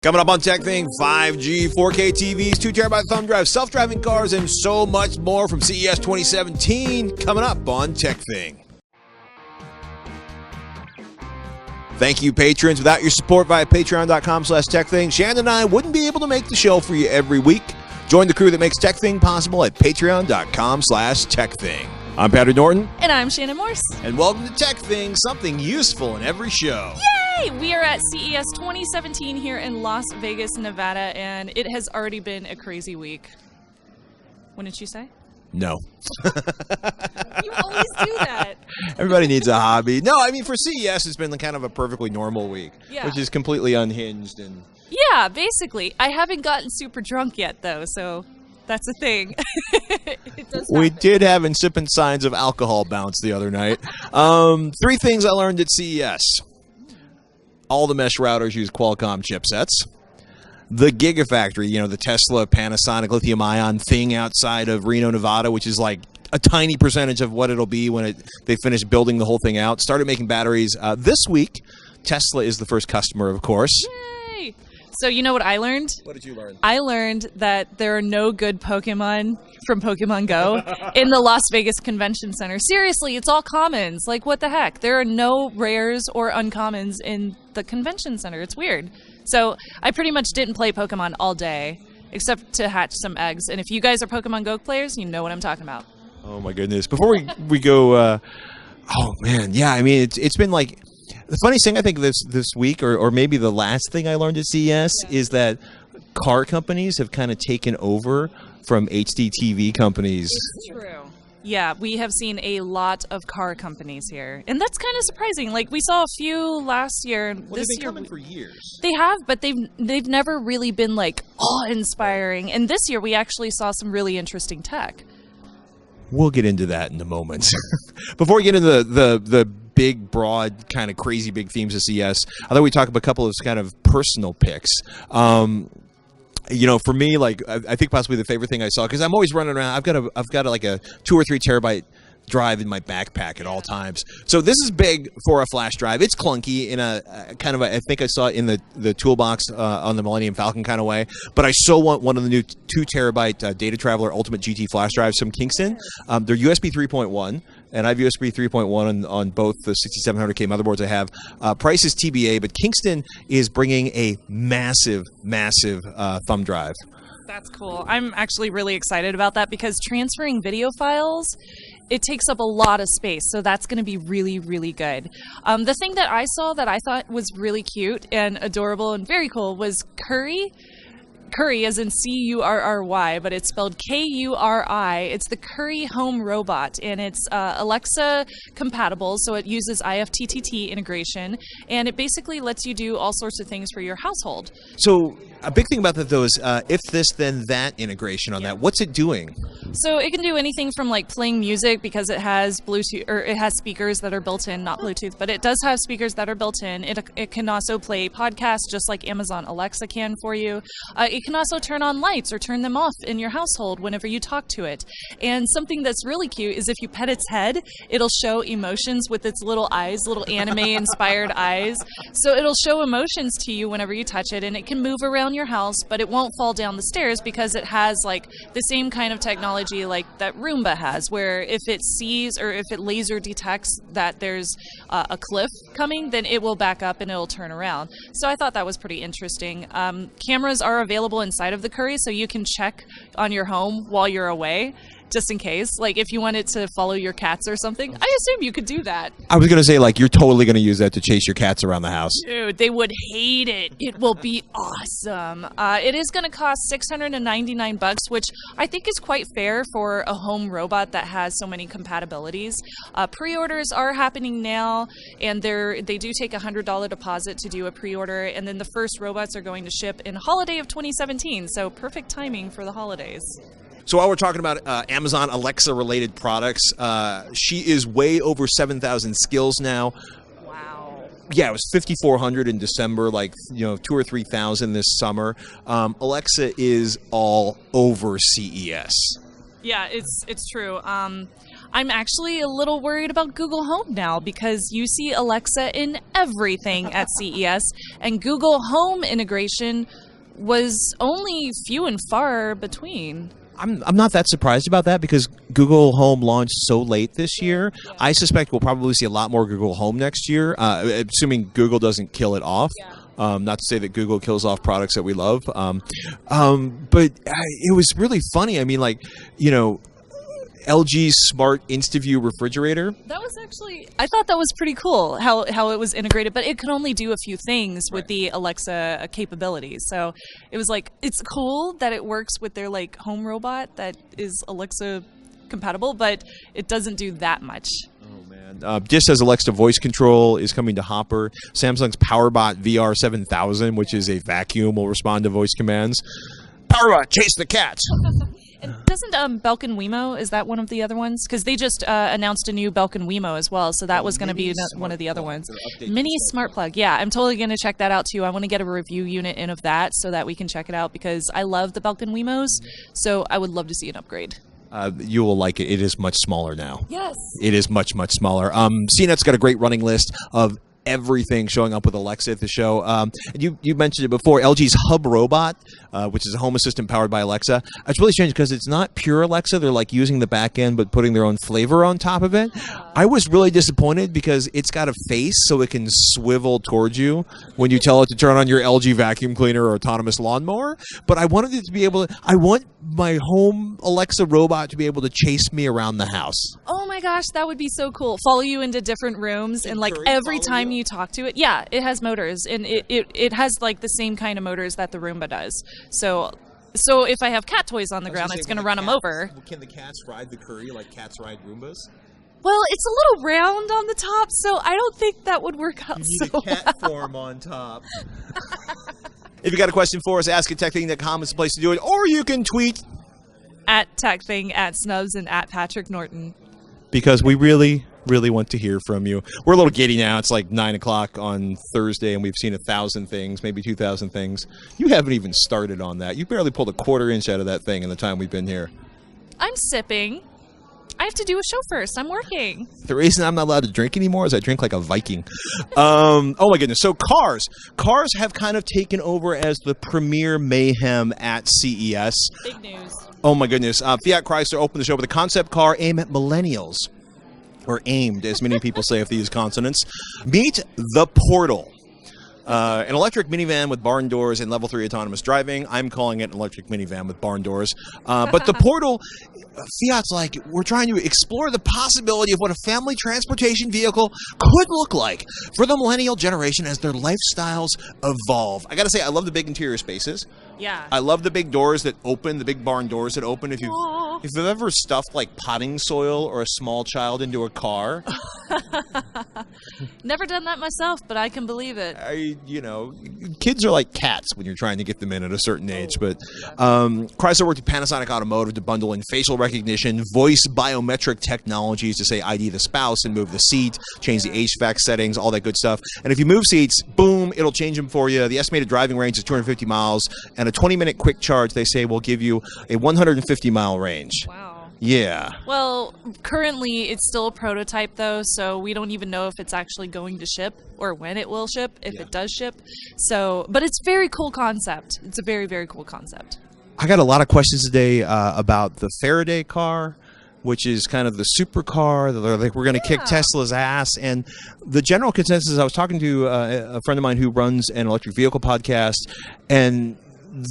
Coming up on TekThing, 5G, 4K TVs, 2 terabyte thumb drives, self-driving cars, and so much more from CES 2017. Coming up on TekThing. Thank you, patrons. Without your support via patreon.com/TekThing, Shannon and I wouldn't be able to make the show for you every week. Join the crew that makes TekThing possible at patreon.com/TekThing. I'm Patrick Norton. And I'm Shannon Morse. And welcome to TekThing, something useful in every show. Yay! We are at CES 2017 here in Las Vegas, Nevada, and it has already been a crazy week. Wouldn't you say? No. You always do that. Everybody needs a hobby. No, I mean, for CES, it's been kind of a perfectly normal week, which is completely unhinged. And yeah, basically. I haven't gotten super drunk yet, though, so that's a thing. It does we did have incipient signs of alcohol bounce the other night. 3 things I learned at CES. All the mesh routers use Qualcomm chipsets. The Gigafactory, you know, the Tesla, Panasonic, lithium-ion thing outside of Reno, Nevada, which is like a tiny percentage of what it'll be when they finish building the whole thing out, started making batteries. This week, Tesla is the first customer, of course. Yay! So you know what I learned? What did you learn? I learned that there are no good Pokemon from Pokemon Go in the Las Vegas Convention Center. Seriously, it's all commons. Like, what the heck? There are no rares or uncommons in the convention center. It's weird. So I pretty much didn't play Pokemon all day, except to hatch some eggs. And if you guys are Pokemon Go players, you know what I'm talking about. Oh, my goodness. Before we go, oh, man, yeah, I mean, it's been like, the funniest thing I think this week, or maybe the last thing I learned at CES, is that car companies have kind of taken over from HD TV companies. It's true. Yeah, we have seen a lot of car companies here, and that's kind of surprising. Like, we saw a few last year. Well, this they've been year coming for years. They have, but they've never really been like awe-inspiring. And this year, we actually saw some really interesting tech. We'll get into that in a moment. Before we get into the big, broad, kind of crazy big themes of CES, I thought we'd talk about a couple of kind of personal picks. You know, for me, like, I think possibly the favorite thing I saw, because I'm always running around. I've got like a 2 or 3 terabyte drive in my backpack at all times. So this is big for a flash drive. It's clunky in a kind of I think I saw it in the toolbox on the Millennium Falcon kind of way. But I so want one of the new 2 terabyte DataTraveler Ultimate GT flash drives from Kingston. They're USB 3.1. And I have USB 3.1 on both the 6700K motherboards I have. Price is TBA, but Kingston is bringing a massive, massive thumb drive. That's cool. I'm actually really excited about that because transferring video files, it takes up a lot of space. So that's going to be really, really good. The thing that I saw that I thought was really cute and adorable and very cool was Kuri. Kuri as in Curry, but it's spelled Kuri. It's the Kuri home robot, and it's Alexa compatible, so it uses IFTTT integration, and it basically lets you do all sorts of things for your household. So a big thing about that, though, is if this, then that integration on that. What's it doing? So it can do anything from like playing music because it has Bluetooth, or it has speakers that are built in, not Bluetooth, but it does have speakers that are built in. It can also play podcasts just like Amazon Alexa can for you. It can also turn on lights or turn them off in your household whenever you talk to it. And something that's really cute is if you pet its head, it'll show emotions with its little eyes, little anime-inspired eyes. So it'll show emotions to you whenever you touch it, and it can move around your house, but it won't fall down the stairs because it has like the same kind of technology like that Roomba has, where if it sees or if it laser detects that there's a cliff coming, then it will back up and it'll turn around. So I thought that was pretty interesting. Cameras are available inside of the Kuri, so you can check on your home while you're away, just in case. Like, if you wanted to follow your cats or something, I assume you could do that. I was going to say, like, you're totally going to use that to chase your cats around the house. Dude, they would hate it. It will be awesome. It is going to cost $699, which I think is quite fair for a home robot that has so many compatibilities. Pre-orders are happening now, and they do take a $100 deposit to do a pre-order, and then the first robots are going to ship in holiday of 2017, so perfect timing for the holidays. So while we're talking about Amazon Alexa-related products, she is way over 7,000 skills now. Wow. Yeah, it was 5,400 in December, like, 2,000 or 3,000 this summer. Alexa is all over CES. Yeah, it's true. I'm actually a little worried about Google Home now because you see Alexa in everything at CES, and Google Home integration was only few and far between. I'm not that surprised about that because Google Home launched so late this year. Yeah. I suspect we'll probably see a lot more Google Home next year, assuming Google doesn't kill it off. Yeah. Not to say that Google kills off products that we love. But it was really funny. I mean, like, you know, LG's smart InstaView refrigerator. That was actually, I thought that was pretty cool how it was integrated, but it could only do a few things with the Alexa capabilities. So it was like, it's cool that it works with their like home robot that is Alexa compatible, but it doesn't do that much. Oh man. Just says Alexa voice control is coming to Hopper. Samsung's PowerBot VR 7000, which is a vacuum, will respond to voice commands. PowerBot, chase the cats. And doesn't Belkin Wemo, is that one of the other ones? Because they just announced a new Belkin Wemo as well, so that was going to be one of the other ones. Mini smart plug, yeah, I'm totally going to check that out too. I want to get a review unit in of that so that we can check it out because I love the Belkin Wemos, so I would love to see an upgrade. You will like it. It is much smaller now. Yes. It is much, much smaller. CNET's got a great running list of everything showing up with Alexa at the show. And you mentioned it before, LG's Hub Robot, which is a home assistant powered by Alexa. It's really strange because it's not pure Alexa. They're like using the back end but putting their own flavor on top of it. I was really disappointed because it's got a face so it can swivel towards you when you tell it to turn on your LG vacuum cleaner or autonomous lawnmower. But I wanted it to be able to, I want my home Alexa robot to be able to chase me around the house. Oh my gosh, that would be so cool. Follow you into different rooms and like every time you talk to it. Yeah, it has motors and it has like the same kind of motors that the Roomba does. So if I have cat toys on the ground, it's going to run them over. Can the cats ride the Kuri like cats ride Roombas? Well, it's a little round on the top, so I don't think that would work out You need so a cat form on top. If you got a question for us, ask at TekThing.com is the place to do it, or you can tweet at TekThing, at Snubs, and at Patrick Norton. Because we really, really want to hear from you. We're a little giddy now. It's like 9 o'clock on Thursday, and we've seen 1,000 things, maybe 2,000 things. You haven't even started on that. You barely pulled a quarter inch out of that thing in the time we've been here. I'm sipping. I have to do a show first. I'm working. The reason I'm not allowed to drink anymore is I drink like a Viking. Oh my goodness. So cars have kind of taken over as the premier mayhem at CES. Big news. Oh my goodness. Fiat Chrysler opened the show with a concept car aimed at millennials. Or aimed, as many people say if they use consonants. Meet the Portal. An electric minivan with barn doors and level 3 autonomous driving. I'm calling it an electric minivan with barn doors. But the Portal, Fiat's like, we're trying to explore the possibility of what a family transportation vehicle could look like for the millennial generation as their lifestyles evolve. I gotta say, I love the big interior spaces. Yeah. I love the big doors that open, the big barn doors that open. If you've ever stuffed like potting soil or a small child into a car. Never done that myself, but I can believe it. Kids are like cats when you're trying to get them in at a certain age. But Chrysler worked with Panasonic Automotive to bundle in facial recognition, voice biometric technologies to say ID the spouse and move the seat, change the HVAC settings, all that good stuff. And if you move seats, boom, it'll change them for you. The estimated driving range is 250 miles, and a 20-minute quick charge, they say, will give you a 150-mile range. Wow. Yeah. Well, currently it's still a prototype, though, so we don't even know if it's actually going to ship or when it will ship, if it does ship. So, but it's a very cool concept. It's a very, very cool concept. I got a lot of questions today about the Faraday car, which is kind of the supercar. They're like, we're going to kick Tesla's ass. And the general consensus, I was talking to a friend of mine who runs an electric vehicle podcast, and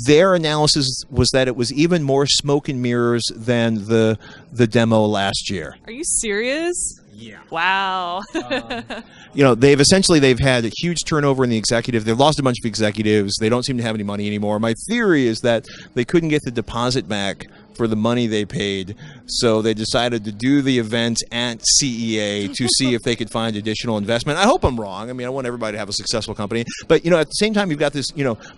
their analysis was that it was even more smoke and mirrors than the demo last year. Are you serious? Yeah. Wow. They've had a huge turnover in the executive. They've lost a bunch of executives. They don't seem to have any money anymore. My theory is that they couldn't get the deposit back for the money they paid, so they decided to do the event at CEA to see if they could find additional investment. I hope I'm wrong. I mean, I want everybody to have a successful company. But, at the same time, you've got this,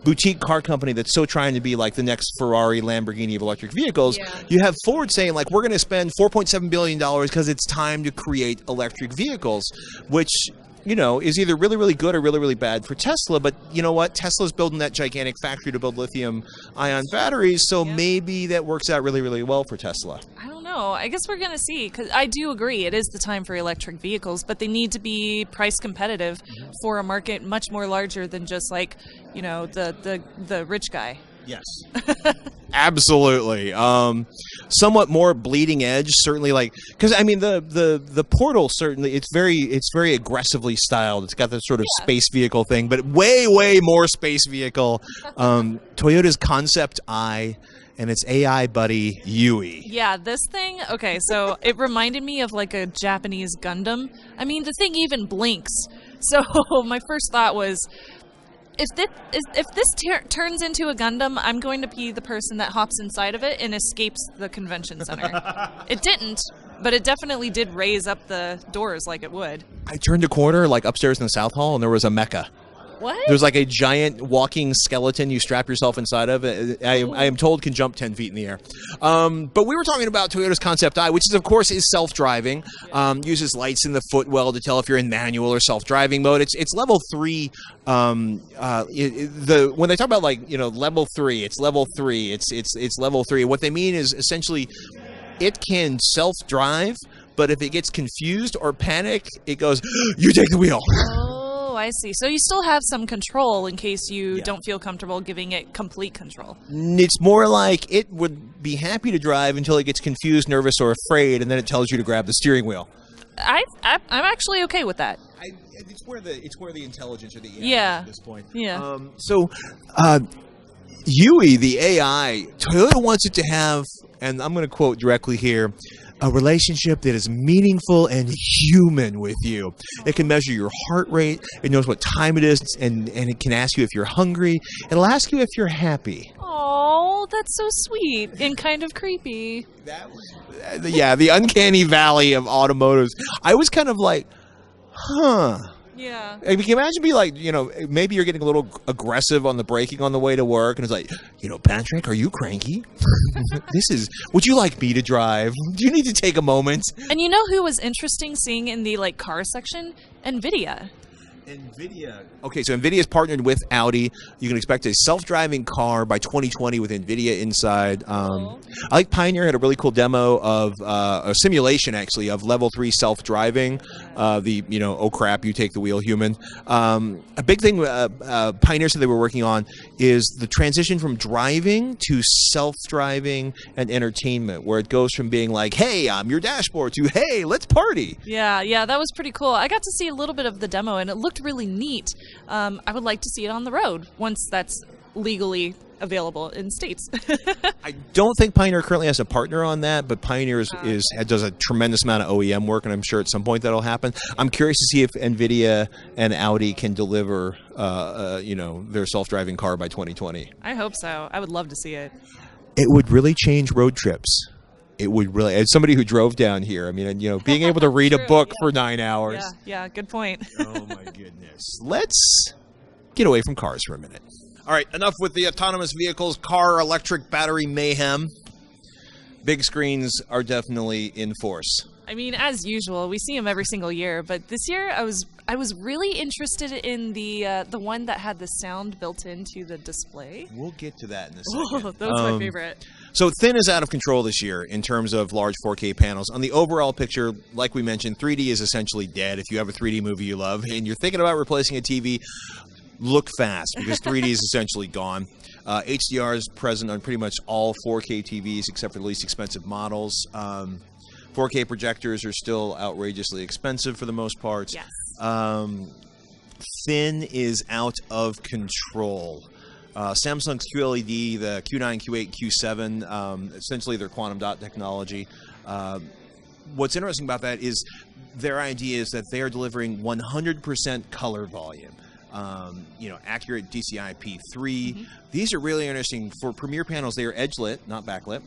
boutique car company that's so trying to be like the next Ferrari, Lamborghini of electric vehicles. Yeah. You have Ford saying, like, we're going to spend $4.7 billion because it's time to create electric vehicles, which is either really, really good or really, really bad for Tesla. But you know what? Tesla's building that gigantic factory to build lithium-ion batteries, so maybe that works out really, really well for Tesla. I don't know. I guess we're going to see, because I do agree it is the time for electric vehicles, but they need to be price competitive for a market much more larger than just like, the rich guy. Yes. Absolutely. Somewhat more bleeding edge, certainly, because I mean the Portal, certainly it's very aggressively styled. It's got that sort of space vehicle thing, but way more space vehicle. Toyota's Concept I and its AI buddy Yui. Yeah, this thing. Okay, so it reminded me of like a Japanese Gundam. I mean, the thing even blinks. So my first thought was, if this turns into a Gundam, I'm going to be the person that hops inside of it and escapes the convention center. It didn't, but it definitely did raise up the doors like it would. I turned a corner, like upstairs in the South Hall, and there was a mecha. What? There's like a giant walking skeleton you strap yourself inside of. I am told can jump 10 feet in the air. But we were talking about Toyota's Concept I, which is, of course, is self-driving. Uses lights in the footwell to tell if you're in manual or self-driving mode. It's level 3. When they talk about level 3, it's level 3. It's level 3. What they mean is essentially it can self-drive, but if it gets confused or panic, it goes, "You take the wheel." Oh, I see. So you still have some control in case you don't feel comfortable giving it complete control. It's more like it would be happy to drive until it gets confused, nervous, or afraid, and then it tells you to grab the steering wheel. I'm actually okay with that. It's where the intelligence or the AI is at this point. Yeah. Yui, the AI, Toyota wants it to have, and I'm going to quote directly here, a relationship that is meaningful and human with you. It can measure your heart rate. It knows what time it is, and it can ask you if you're hungry. It'll ask you if you're happy. Oh, that's so sweet and kind of creepy. The uncanny valley of automotives. I was kind of like, huh. Yeah. I mean, can you imagine be like, maybe you're getting a little aggressive on the braking on the way to work, and it's like, Patrick, are you cranky? Would you like me to drive? Do you need to take a moment? And you know who was interesting seeing in the car section? NVIDIA. Okay, so NVIDIA's partnered with Audi. You can expect a self-driving car by 2020 with NVIDIA inside. I like Pioneer had a really cool demo of a simulation, actually, of level 3 self-driving. Oh crap, you take the wheel human. A big thing Pioneer said they were working on is the transition from driving to self-driving and entertainment, where it goes from being like, hey, I'm your dashboard, to hey, let's party. Yeah, that was pretty cool. I got to see a little bit of the demo, and it looked really neat. I would like to see it on the road once that's legally available in states. I don't think Pioneer currently has a partner on that, but Pioneer does a tremendous amount of OEM work, and I'm sure at some point that'll happen. I'm curious to see if NVIDIA and Audi can deliver their self-driving car by 2020. I hope so. I would love to see it. It would really change road trips. It would really, as somebody who drove down here, I mean, being able to read a book for 9 hours. Yeah, good point. Oh my goodness. Let's get away from cars for a minute. All right, enough with the autonomous vehicles, car, electric, battery mayhem. Big screens are definitely in force. I mean, as usual, we see them every single year, but this year I was really interested in the one that had the sound built into the display. We'll get to that in a second. Oh, that was my favorite. So thin is out of control this year in terms of large 4K panels. On the overall picture, like we mentioned, 3D is essentially dead. If you have a 3D movie you love and you're thinking about replacing a TV, look fast, because 3D is essentially gone. HDR is present on pretty much all 4K TVs except for the least expensive models. 4K projectors are still outrageously expensive for the most part. Yes. Thin is out of control. Samsung's QLED, the Q9, Q8, Q7, essentially their quantum dot technology. What's interesting about that is their idea is that they are delivering 100% color volume. Accurate DCI P3. Mm-hmm. These are really interesting. For premier panels, they are edge-lit, not backlit.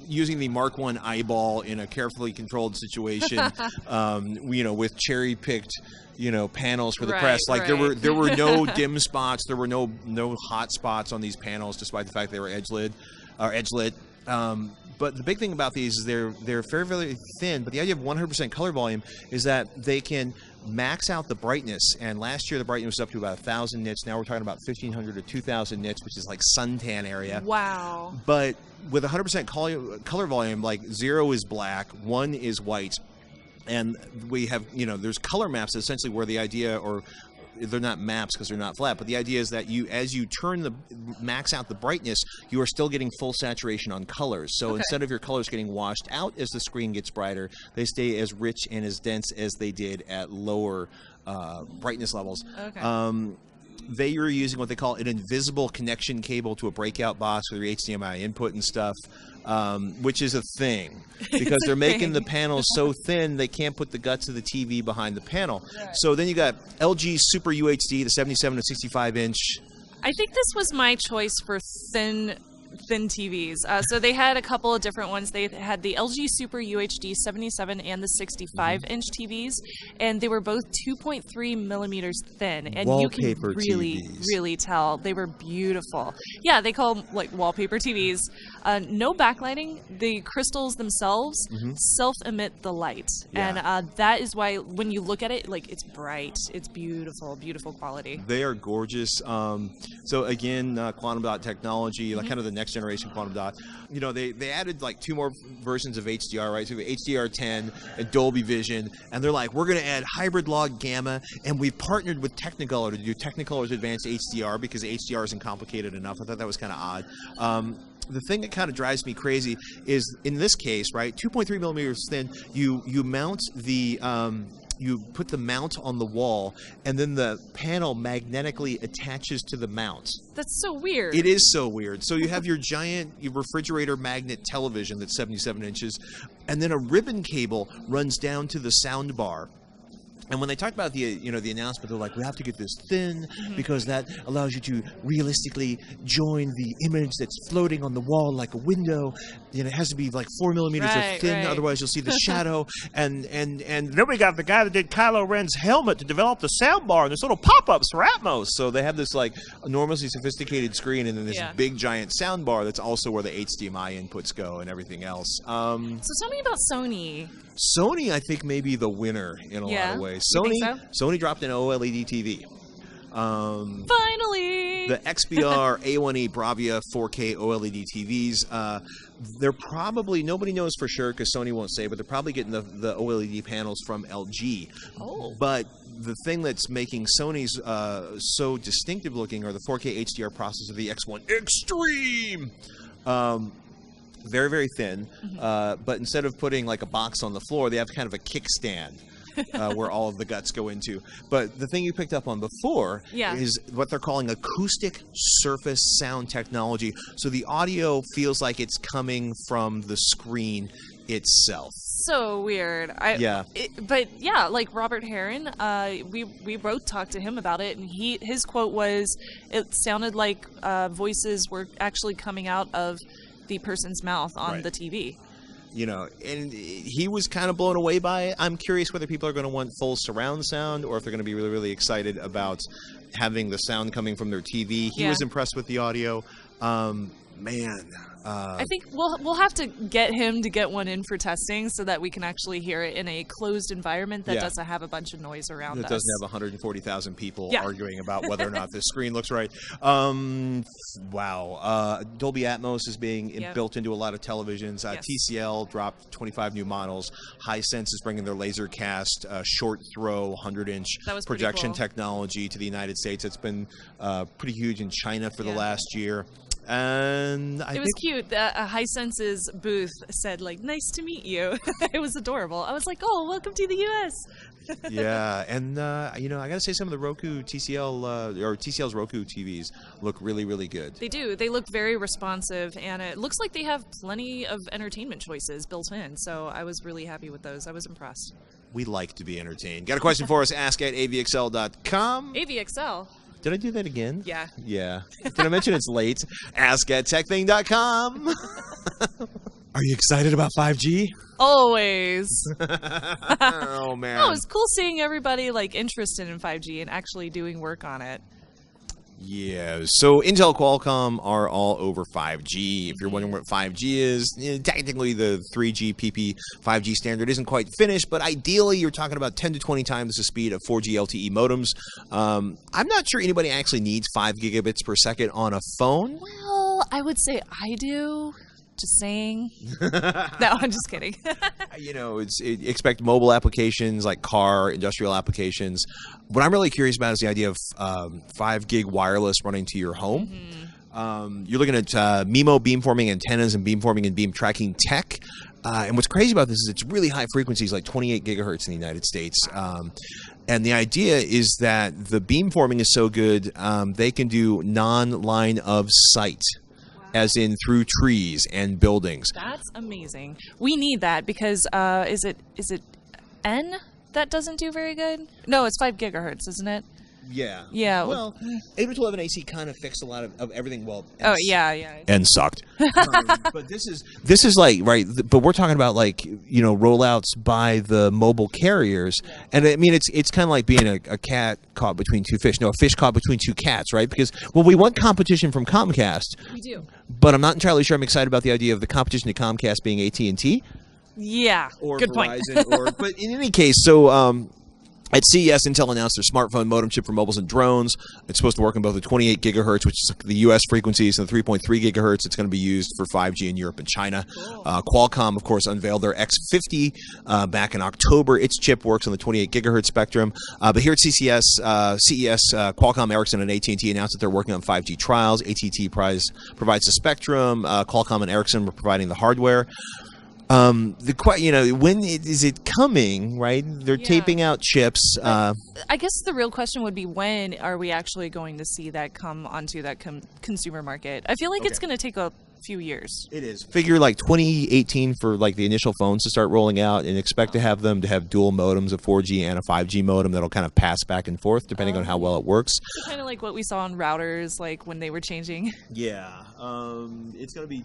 Using the Mark I eyeball in a carefully controlled situation, with cherry-picked, panels for the press. Like right. there were no dim spots. There were no hot spots on these panels, despite the fact they were edge-lit. But But the big thing about these is they're very, very thin. But the idea of 100% color volume is that they can max out the brightness. And last year the brightness was up to about 1,000 nits. Now we're talking about 1,500 to 2,000 nits, which is like suntan area. Wow. But with 100% color volume, like 0 is black, 1 is white. And we have, there's color maps essentially where the idea, or they're not maps because they're not flat, but the idea is that as you max out the brightness, you are still getting full saturation on colors. So instead of your colors getting washed out as the screen gets brighter, they stay as rich and as dense as they did at lower brightness levels. Okay. They are using what they call an invisible connection cable to a breakout box with your HDMI input and stuff, which is a thing because they're making the panels so thin they can't put the guts of the TV behind the panel. Right. So then you got LG Super UHD, the 77 to 65 inch. I think this was my choice for thin TVs. So they had a couple of different ones. They had the LG Super UHD 77 and the 65-inch TVs, and they were both 2.3 millimeters thin. And wallpaper you can really, TVs. really tell. They were beautiful. Yeah, they call them like wallpaper TVs. No backlighting. The crystals themselves self-emit the light. Yeah. And that is why when you look at it, like, it's bright. It's beautiful, beautiful quality. They are gorgeous. So again, quantum dot technology, like kind of the next generation quantum dot. They added like 2 more versions of HDR, right? So we have HDR10 and Dolby Vision, and they're like, we're going to add hybrid log gamma, and we've partnered with Technicolor to do Technicolor's advanced HDR because HDR isn't complicated enough. I thought that was kind of odd. The thing that kind of drives me crazy is, in this case, right, 2.3 millimeters thin, you mount the you put the mount on the wall, and then the panel magnetically attaches to the mount. That's so weird. It is so weird. So you have your giant refrigerator magnet television that's 77 inches, and then a ribbon cable runs down to the sound bar. And when they talked about the announcement, they're like, we have to get this thin because that allows you to realistically join the image that's floating on the wall like a window. It has to be like 4 millimeters of thin, otherwise you'll see the shadow. And then we got the guy that did Kylo Ren's helmet to develop the sound bar and there's little pop-ups for Atmos. So they have this like enormously sophisticated screen and then this big giant sound bar that's also where the HDMI inputs go and everything else. So tell me about Sony. Sony, I think, may be the winner in a lot of ways. Sony dropped an OLED TV. Finally! The XBR A1E Bravia 4K OLED TVs. They're probably, nobody knows for sure because Sony won't say, but they're probably getting the OLED panels from LG. Oh. But the thing that's making Sony's so distinctive looking are the 4K HDR processor, the X1 Extreme. Very, very thin, but instead of putting like a box on the floor, they have kind of a kickstand where all of the guts go into. But the thing you picked up on before is what they're calling acoustic surface sound technology. So the audio feels like it's coming from the screen itself. So weird. Like Robert Heron, we both talked to him about it, and his quote was, it sounded like voices were actually coming out of the person's mouth on the TV. And he was kind of blown away by it. I'm curious whether people are going to want full surround sound or if they're going to be really, really excited about having the sound coming from their TV. He was impressed with the audio. I think we'll have to get him to get one in for testing so that we can actually hear it in a closed environment that doesn't have a bunch of noise around us. It doesn't have 140,000 people arguing about whether or not this screen looks right. Dolby Atmos is being built into a lot of televisions. TCL dropped 25 new models. Hisense is bringing their Lasercast short throw 100-inch projection technology to the United States. It's been pretty huge in China for the last year. And it was cute. Hisense's booth said, like, nice to meet you. It was adorable. I was like, oh, welcome to the U.S. And I gotta say, some of the TCL's Roku TVs look really, really good. They do. They look very responsive, and it looks like they have plenty of entertainment choices built in. So I was really happy with those. I was impressed. We like to be entertained. Got a question for us? Ask at avxl.com. AVXL. Did I do that again? Yeah. Did I mention it's late? Ask at TekThing.com. Are you excited about 5G? Always. Oh, man. No, it was cool seeing everybody interested in 5G and actually doing work on it. Yeah, so Intel, Qualcomm are all over 5G. If you're wondering what 5G is, technically the 3G PP 5G standard isn't quite finished, but ideally you're talking about 10 to 20 times the speed of 4G LTE modems. I'm not sure anybody actually needs 5 gigabits per second on a phone. Well, I would say I do. Just saying. No, I'm just kidding. Expect mobile applications like car, industrial applications. What I'm really curious about is the idea of 5 gig wireless running to your home. Mm-hmm. You're looking at MIMO beamforming antennas and beamforming and beam tracking tech. And what's crazy about this is it's really high frequencies, like 28 gigahertz in the United States. And the idea is that the beamforming is so good, they can do non-line of sight. As in through trees and buildings. That's amazing. We need that because is it N that doesn't do very good? No, it's 5 gigahertz, isn't it? Yeah. Yeah. Well, 802.11 AC kind of fixed a lot of everything. Well. Oh yeah. And sucked. But this is like right. But we're talking about like rollouts by the mobile carriers, and I mean it's kind of like being a cat caught between two fish. No, a fish caught between two cats, right? Because we want competition from Comcast. We do. But I'm not entirely sure I'm excited about the idea of the competition to Comcast being AT&T. Yeah. Or good Verizon. point. But in any case, so. At CES, Intel announced their smartphone modem chip for mobiles and drones. It's supposed to work on both the 28 gigahertz, which is the U.S. frequencies, and the 3.3 gigahertz. It's going to be used for 5G in Europe and China. Cool. Qualcomm, of course, unveiled their X50 back in October. Its chip works on the 28 gigahertz spectrum. But here at CES, Qualcomm, Ericsson, and AT&T announced that they're working on 5G trials. AT&T provides the spectrum. Qualcomm and Ericsson are providing the hardware. When is it coming? Right, they're taping out chips. I guess the real question would be, when are we actually going to see that come onto that consumer market? I feel like it's going to take a few years. It is. Figure like 2018 for like the initial phones to start rolling out, and expect to have them to have dual modems, a 4G and a 5G modem that'll kind of pass back and forth depending on how well it works. So kind of like what we saw on routers, like when they were changing. Yeah, it's going to be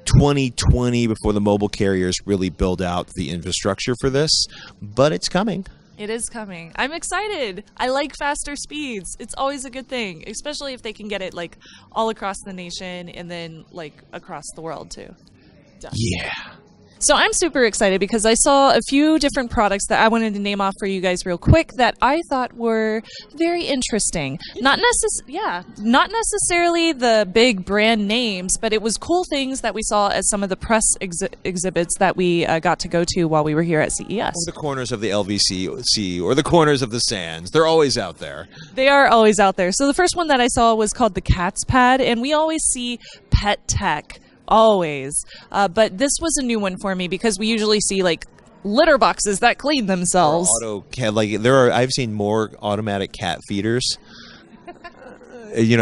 2020 before the mobile carriers really build out the infrastructure for this, but it's coming. It is coming. I'm excited. I like faster speeds. It's always a good thing, especially if they can get it like all across the nation and then like across the world too. Yeah. So I'm super excited because I saw a few different products that I wanted to name off for you guys real quick that I thought were very interesting. Not necessarily the big brand names, but it was cool things that we saw at some of the press exhibits that we got to go to while we were here at CES. Or the corners of the LVC or the corners of the Sands. They're always out there. They are always out there. So the first one that I saw was called the Catspad, and we always see pet tech. Always. But this was a new one for me because we usually see like litter boxes that clean themselves. I've seen more automatic cat feeders.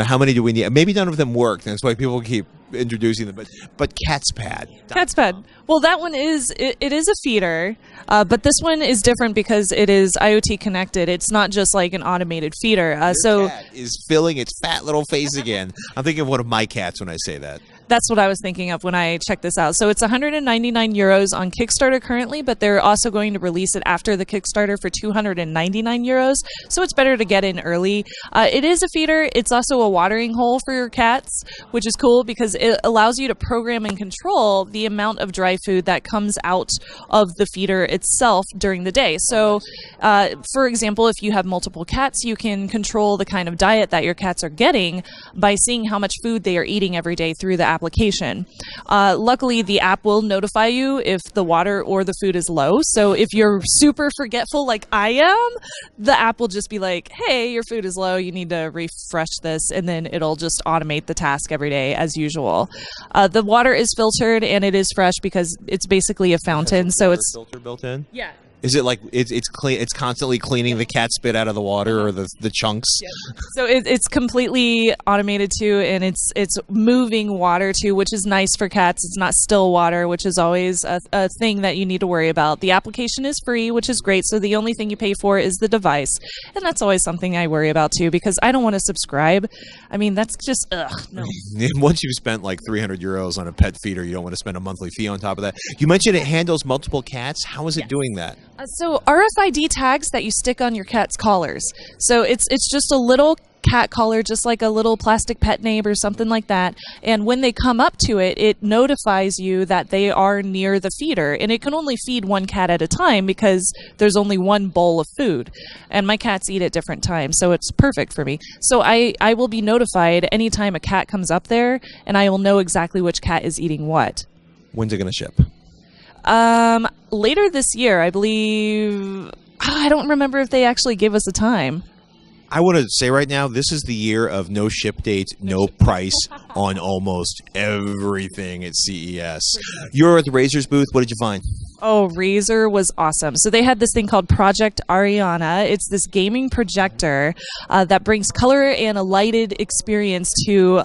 How many do we need? Maybe none of them work. That's why people keep introducing them. But Catspad. Catspad. Well, that one is it is a feeder, but this one is different because it is IoT connected. It's not just like an automated feeder. Your cat is filling its fat little face again. I'm thinking of one of my cats when I say that. That's what I was thinking of when I checked this out. So it's 199 euros on Kickstarter currently, but they're also going to release it after the Kickstarter for 299 euros. So it's better to get in early. It is a feeder. It's also a watering hole for your cats, which is cool because it allows you to program and control the amount of dry food that comes out of the feeder itself during the day. So, for example, if you have multiple cats, you can control the kind of diet that your cats are getting by seeing how much food they are eating every day through the application. Luckily, the app will notify you if the water or the food is low. So if you're super forgetful like I am, the app will just be like, hey, your food is low. You need to refresh this. And then it'll just automate the task every day as usual. The water is filtered and it is fresh because it's basically a fountain. So it's filter built in? Yeah. Is it like it's clean? It's constantly cleaning the cat spit out of the water or the chunks. Yep. So it's completely automated too, and it's moving water too, which is nice for cats. It's not still water, which is always a thing that you need to worry about. The application is free, which is great. So the only thing you pay for is the device, and that's always something I worry about too because I don't want to subscribe. I mean, that's just no. Once you've spent like 300 euros on a pet feeder, you don't want to spend a monthly fee on top of that. You mentioned it handles multiple cats. How is it doing that? So RFID tags that you stick on your cat's collars. So it's just a little cat collar, just like a little plastic pet name or something like that. And when they come up to it, it notifies you that they are near the feeder. And it can only feed one cat at a time because there's only one bowl of food. And my cats eat at different times, so it's perfect for me. So I will be notified anytime a cat comes up there, and I will know exactly which cat is eating what. When's it going to ship? Later this year, I believe. I don't remember if they actually gave us a time. I want to say right now, this is the year of no ship date, no price on almost everything at CES. You were at the Razer's booth. What did you find? Oh, Razer was awesome. So they had this thing called Project Ariana. It's this gaming projector that brings color and a lighted experience to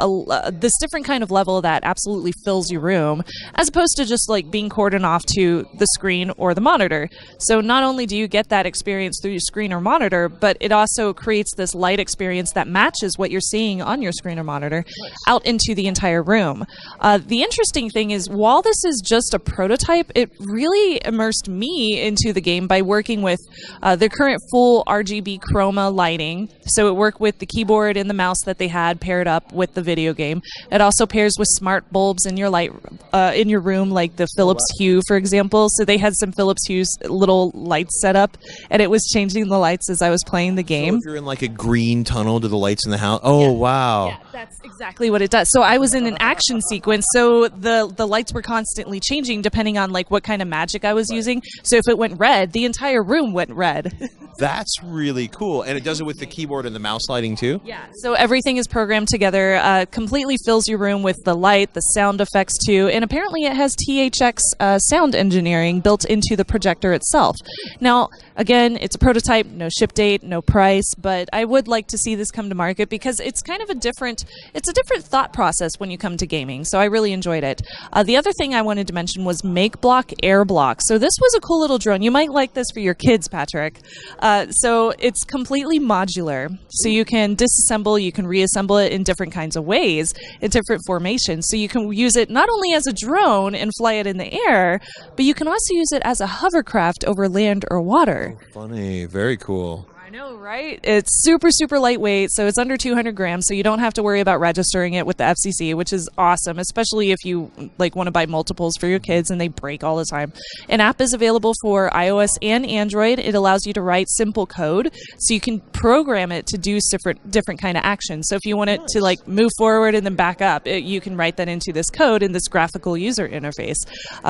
this different kind of level that absolutely fills your room, as opposed to just like being cordoned off to the screen or the monitor. So not only do you get that experience through your screen or monitor, but it also creates this light experience that matches what you're seeing on your screen or monitor out into the entire room. The interesting thing is, while this is just a prototype, it really immersed me into the game by working with the current full RGB chroma lighting. So it worked with the keyboard and the mouse that they had paired up with the video game. It also pairs with smart bulbs in your light in your room, like the Philips Hue, for example. So they had some Philips Hue's little lights set up, and it was changing the lights as I was playing the game. So if you're in like a green tunnel to the lights in the house, oh yeah. Wow. Yeah, that's exactly what it does. So I was in an action sequence, so the lights were constantly changing depending on like what kind of magic I was using. So if it went red, the entire room went red. That's really cool. And it does it with the keyboard and the mouse lighting too? Yeah. So everything is programmed together, completely fills your room with the light, the sound effects too, and apparently it has THX sound engineering built into the projector itself. Now, again, it's a prototype, no ship date, no price, but I would like to see this come to market because it's kind of a different thought process when you come to gaming. So I really enjoyed it. The other thing I wanted to mention was Makeblock Airblock. So this was a cool little drone. You might like this for your kids, Patrick. So it's completely modular. So you can disassemble, you can reassemble it in different kinds of ways, in different formations. So you can use it not only as a drone and fly it in the air, but you can also use it as a hovercraft over land or water. Oh, funny. Very cool. I know, right? It's super, super lightweight, so it's under 200 grams, so you don't have to worry about registering it with the FCC, which is awesome, especially if you like want to buy multiples for your kids and they break all the time. An app is available for iOS and Android. It allows you to write simple code, so you can program it to do different kind of actions. So if you want it to like move forward and then back up, you can write that into this code in this graphical user interface.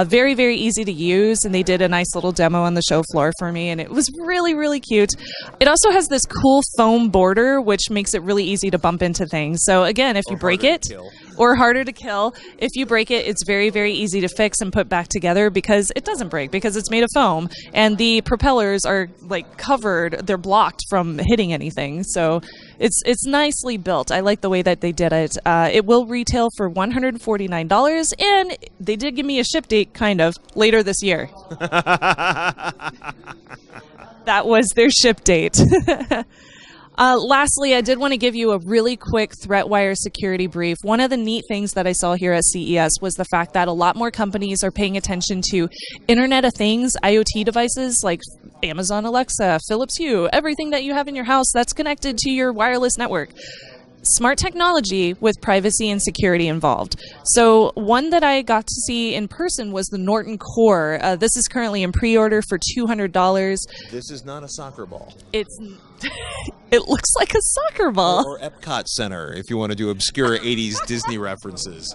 Very, very easy to use, and they did a nice little demo on the show floor for me, and it was really, really cute. It also has this cool foam border, which makes it really easy to bump into things. So again, if you break it, or harder to kill, if you break it, it's very, very easy to fix and put back together because it doesn't break, because it's made of foam, and the propellers are like covered, they're blocked from hitting anything. So it's nicely built. I like the way that they did it. It will retail for $149, and they did give me a ship date, kind of, later this year. That was their ship date. Lastly, I did want to give you a really quick ThreatWire security brief. One of the neat things that I saw here at CES was the fact that a lot more companies are paying attention to Internet of Things, IoT devices like Amazon Alexa, Philips Hue, everything that you have in your house that's connected to your wireless network. Smart technology with privacy and security involved. So one that I got to see in person was the Norton Core. This is currently in pre-order for $200. This is not a soccer ball. It looks like a soccer ball. Or Epcot Center, if you want to do obscure 80s Disney references.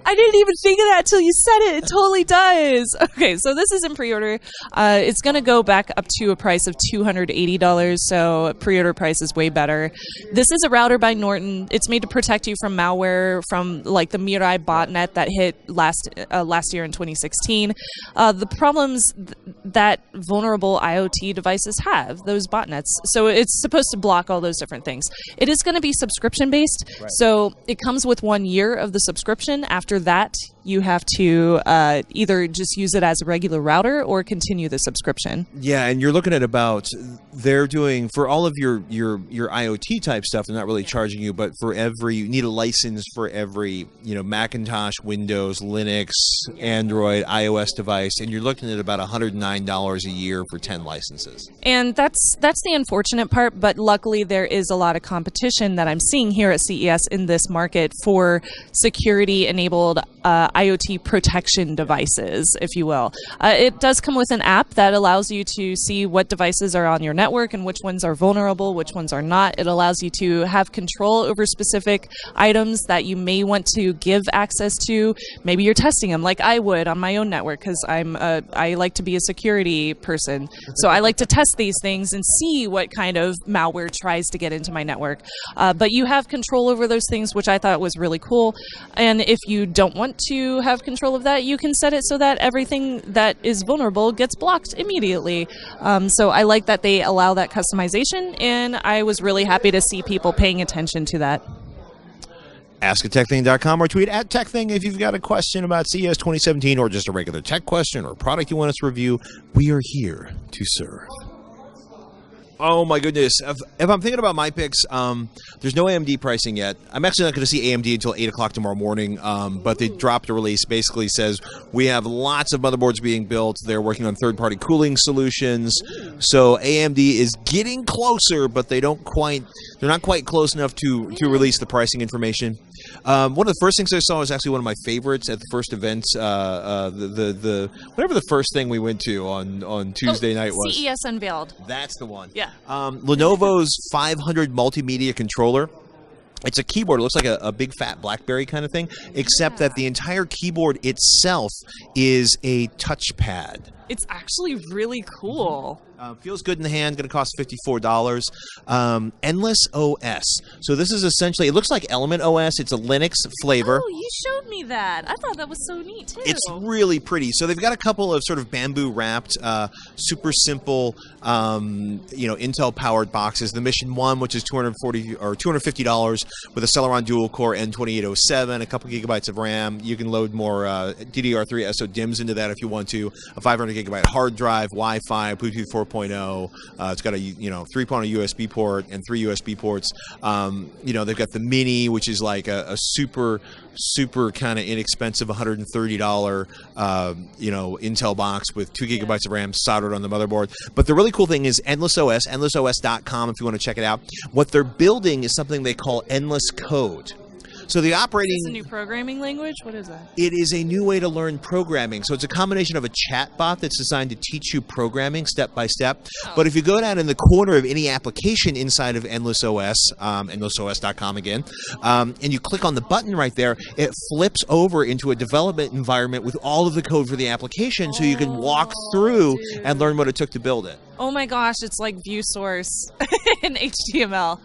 I didn't even think of that till you said it. It totally does. Okay, so this is in pre-order. It's going to go back up to a price of $280, so pre-order price is way better. This is a router by Norton. It's made to protect you from malware from like the Mirai botnet that hit last year in 2016. The problems that vulnerable IoT devices have, those botnets. So it's supposed to block all those different things. It is going to be subscription-based, right. So it comes with 1 year of the subscription. After that, you have to either just use it as a regular router or continue the subscription. Yeah, and you're looking at about, they're doing, for all of your IoT type stuff, they're not really charging you, but for every, you need a license for every, Macintosh, Windows, Linux, Android, iOS device, and you're looking at about $109 a year for 10 licenses. And that's the unfortunate part, but luckily there is a lot of competition that I'm seeing here at CES in this market for security-enabled IoT protection devices, if you will. It does come with an app that allows you to see what devices are on your network and which ones are vulnerable, which ones are not. It allows you to have control over specific items that you may want to give access to. Maybe you're testing them like I would on my own network because I like to be a security person. So I like to test these things and see what kind of malware tries to get into my network. But you have control over those things, which I thought was really cool. And if you don't want to have control of that, you can set it so that everything that is vulnerable gets blocked immediately. So I like that they allow that customization, and I was really happy to see people paying attention to that. Ask at TekThing.com or tweet at TekThing if you've got a question about CES 2017 or just a regular tech question or a product you want us to review. We are here to serve. Oh my goodness. If I'm thinking about my picks, there's no AMD pricing yet. I'm actually not going to see AMD until 8 o'clock tomorrow morning, but they dropped a release. Basically says we have lots of motherboards being built. They're working on third-party cooling solutions. So AMD is getting closer, but they're not quite close enough to release the pricing information. One of the first things I saw was actually one of my favorites at the first event, whatever the first thing we went to on Tuesday night was. CES Unveiled. That's the one. Yeah. Lenovo's 500 multimedia controller. It's a keyboard. It looks like a big fat BlackBerry kind of thing, except that the entire keyboard itself is a touchpad. It's actually really cool. Feels good in the hand. Going to cost $54. Endless OS. So this is essentially, it looks like Element OS. It's a Linux flavor. Oh, you showed me that. I thought that was so neat too. It's really pretty. So they've got a couple of sort of bamboo wrapped, super simple, Intel powered boxes. The Mission 1, which is $240 or $250 with a Celeron dual core N2807, a couple gigabytes of RAM. You can load more DDR3 SODIMMs into that if you want to. A 500 gigabyte hard drive, Wi-Fi, Bluetooth 4.0. It's got a 3-point USB port and 3 USB ports. They've got the Mini, which is like a super kind of inexpensive $130 Intel box with 2 gigabytes of RAM soldered on the motherboard. But the really cool thing is Endless OS, endlessos.com if you want to check it out. What they're building is something they call Endless Code. So the operating... Is this a new programming language? What is that? It is a new way to learn programming. So it's a combination of a chat bot that's designed to teach you programming step by step. Oh. But if you go down in the corner of any application inside of Endless OS, endlessos.com again, and you click on the button right there, it flips over into a development environment with all of the code for the application so you can walk through and learn what it took to build it. Oh my gosh, it's like view source in HTML.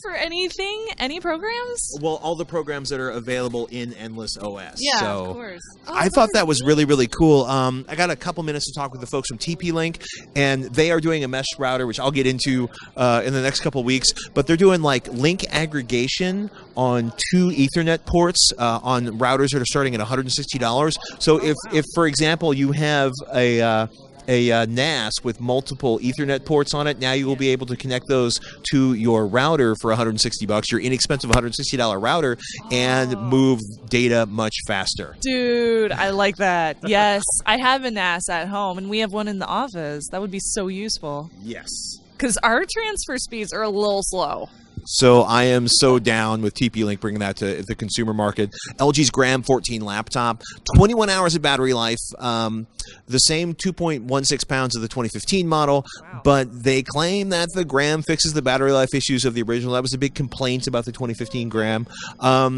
For anything? Any programs? Well, all the programs that are available in Endless OS. Yeah, so of course. I thought that was really, really cool. I got a couple minutes to talk with the folks from TP-Link, and they are doing a mesh router, which I'll get into in the next couple weeks. But they're doing like link aggregation on 2 Ethernet ports on routers that are starting at $160. So if for example, you have a NAS with multiple Ethernet ports on it, now you will be able to connect those to your router for $160, your inexpensive $160 router, and move data much faster. Dude, I like that. Yes, I have a NAS at home, and we have one in the office. That would be so useful. Yes. Because our transfer speeds are a little slow. So I am so down with TP-Link bringing that to the consumer market. LG's Gram 14 laptop, 21 hours of battery life, the same 2.16 pounds of the 2015 model, wow. But they claim that the Gram fixes the battery life issues of the original. That was a big complaint about the 2015 Gram. I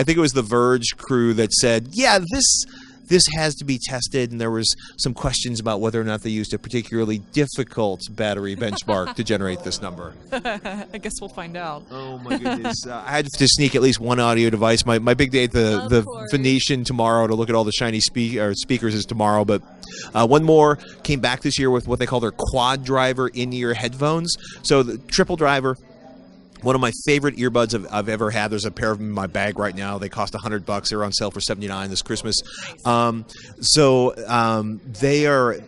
think it was the Verge crew that said, yeah, this has to be tested, and there was some questions about whether or not they used a particularly difficult battery benchmark to generate this number. I guess we'll find out. Oh my goodness. I had to sneak at least one audio device. My big day at the Venetian tomorrow to look at all the shiny speakers is tomorrow, but one more came back this year with what they call their quad driver in-ear headphones. So the triple driver, One of my favorite earbuds I've ever had. There's a pair of them in my bag right now. They cost $100. They're on sale for $79 this Christmas.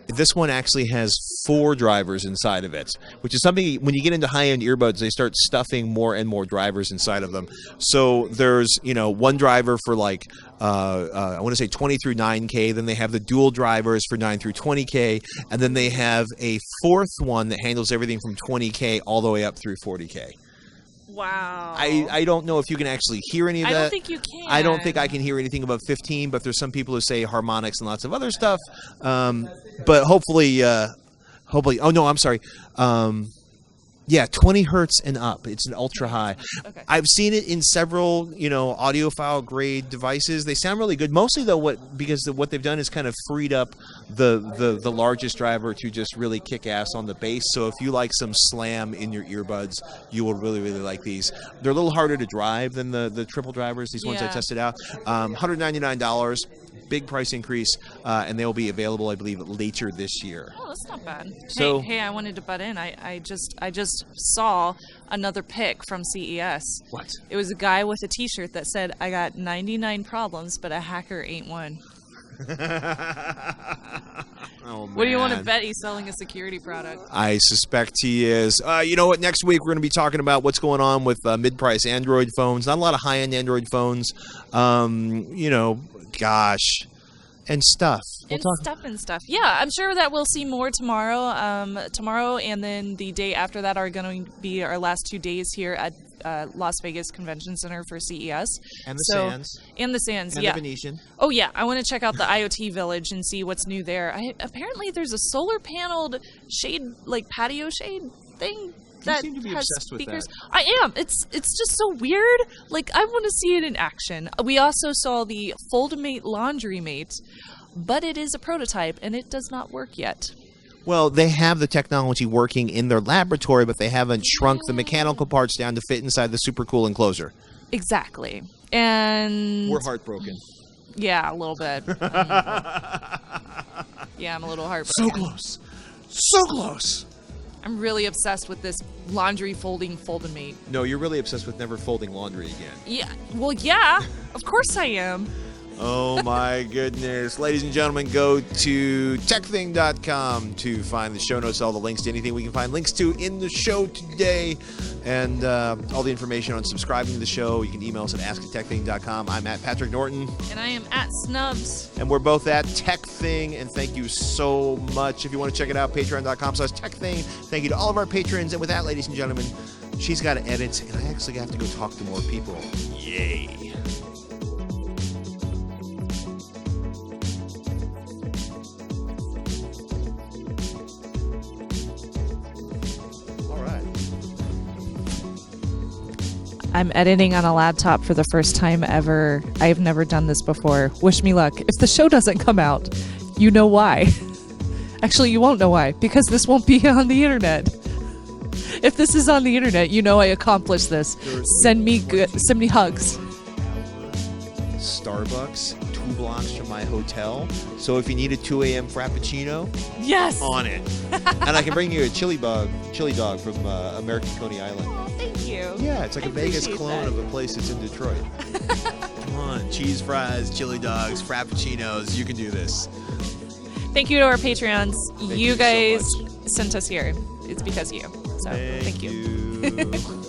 This one actually has 4 drivers inside of it, which is something when you get into high-end earbuds, they start stuffing more and more drivers inside of them. So there's, one driver for like, I want to say 20 through 9K. Then they have the dual drivers for 9 through 20K. And then they have a 4th one that handles everything from 20K all the way up through 40K. Wow. I don't know if you can actually hear any of that. I don't think you can. I don't think I can hear anything above 15, but there's some people who say harmonics and lots of other stuff. But hopefully, oh no, I'm sorry. 20 hertz and up. It's an ultra high. Okay. I've seen it in several, audiophile grade devices. They sound really good. Mostly though, because what they've done is kind of freed up the largest driver to just really kick ass on the bass. So if you like some slam in your earbuds, you will really, really like these. They're a little harder to drive than the triple drivers. These ones I tested out. $199. Big price increase, and they will be available, I believe, later this year. Oh, that's not bad. So, hey, I wanted to butt in. I just saw another pic from CES. What? It was a guy with a T-shirt that said, "I got 99 problems, but a hacker ain't one." Oh, man. What do you want to bet he's selling a security product? I suspect he is. You know what? Next week we're going to be talking about what's going on with mid-price Android phones. Not a lot of high-end Android phones. Gosh. And stuff. Stuff. Yeah, I'm sure that we'll see more tomorrow. Tomorrow and then the day after that are going to be our last 2 days here at Las Vegas Convention Center for CES. And the Sands. And the Sands, and yeah. the Venetian. Oh, yeah. I want to check out the IoT Village and see what's new there. Apparently there's a solar-paneled shade, like patio shade thing. That you seem to be has obsessed speakers. with that. I am. It's just so weird. Like, I want to see it in action. We also saw the Foldmate Laundry Mate, but it is a prototype and it does not work yet. Well, they have the technology working in their laboratory, but they haven't shrunk the mechanical parts down to fit inside the super cool enclosure. Exactly. And we're heartbroken. Yeah, a little bit. Yeah, I'm a little heartbroken. So close. So close. I'm really obsessed with this laundry Foldmate. No, you're really obsessed with never folding laundry again. Yeah. Well, yeah. Of course I am. Oh, my goodness. Ladies and gentlemen, go to TekThing.com to find the show notes, all the links to anything we can find links to in the show today, and all the information on subscribing to the show. You can email us at ask@TekThing.com. I'm at Patrick Norton. And I am at Snubs. And we're both at TekThing, and thank you so much. If you want to check it out, patreon.com/TekThing. Thank you to all of our patrons. And with that, ladies and gentlemen, she's got to edit, and I actually have to go talk to more people. Yay. I'm editing on a laptop for the first time ever. I've never done this before. Wish me luck. If the show doesn't come out, you know why. Actually, you won't know why, because this won't be on the internet. If this is on the internet, you know I accomplished this. Send me hugs. Starbucks, 2 blocks from my hotel. So if you need a 2 a.m. Frappuccino, yes, on it. And I can bring you a chili dog from American Coney Island. Oh, thank you. Yeah, it's like a Vegas clone of a place that's in Detroit. Come on, cheese fries, chili dogs, Frappuccinos. You can do this. Thank you to our Patreons. Thank you guys so much. sent us here. It's because of you. So thank you.